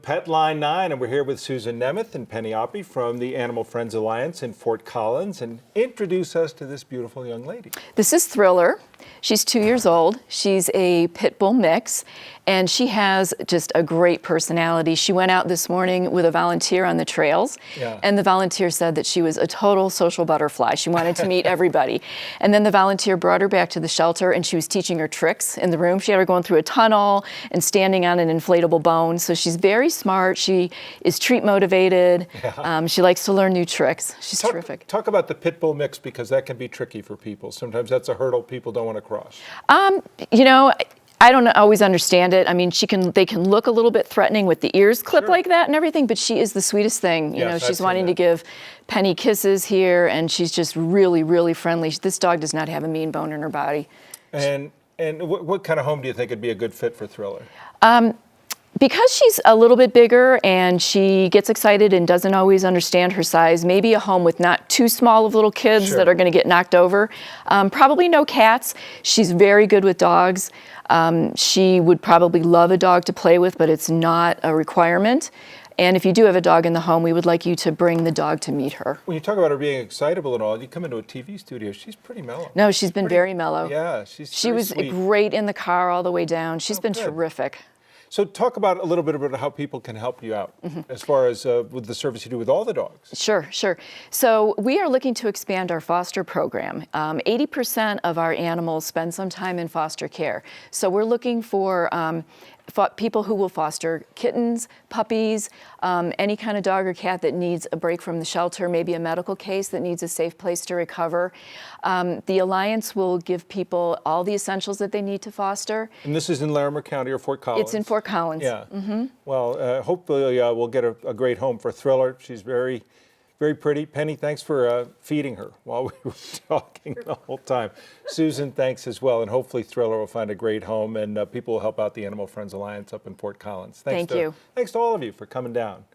Pet Line 9, and we're here with Susan Nemeth and Penny Oppie from the Animal Friends Alliance in Fort Collins, and introduce us to this beautiful young lady. This is Thriller. She's 2 years old. She's a pitbull-mix, and she has just a great personality. She went out this morning with a volunteer on the trails, and the volunteer said that she was a total social butterfly. She wanted to meet everybody. And then the volunteer brought her back to the shelter, and she was teaching her tricks in the room. She had her going through a tunnel and standing on an inflatable bone. So she's very smart. She is treat motivated. She likes to learn new tricks. She's terrific. Talk about the pitbull mix, because that can be tricky for people. Sometimes that's a hurdle people don't want to cross. You know, I don't always understand it. I mean, they can look a little bit threatening with the ears clipped like that and everything, but she is the sweetest thing. You know, she's wanting to give Penny kisses here, and she's just really, really friendly. This dog does not have a mean bone in her body. And what kind of home do you think would be a good fit for Thriller? Because she's a little bit bigger and she gets excited and doesn't always understand her size, maybe a home with not too small of little kids that are going to get knocked over. Probably no cats. She's very good with dogs. She would probably love a dog to play with, but it's not a requirement. And if you do have a dog in the home, we would like you to bring the dog to meet her. When you talk about her being excitable and all, you come into a TV studio, she's pretty mellow. No, she's been very mellow. Yeah, she was sweet. Great in the car all the way down. She's been terrific. So talk about a little bit about how people can help you out as far as with the service you do with all the dogs. Sure. So we are looking to expand our foster program. 80% of our animals spend some time in foster care. So we're looking for people who will foster kittens, puppies, any kind of dog or cat that needs a break from the shelter, maybe a medical case that needs a safe place to recover. The Alliance will give people all the essentials that they need to foster. And this is in Larimer County or Fort Collins? It's in Fort Collins. Yeah. Well, hopefully we'll get a great home for Thriller. She's very, very pretty. Penny, thanks for feeding her while we were talking the whole time. Susan, thanks as well. And hopefully Thriller will find a great home, and people will help out the Animal Friends Alliance up in Fort Collins. Thanks Thank you. Thanks to all of you for coming down.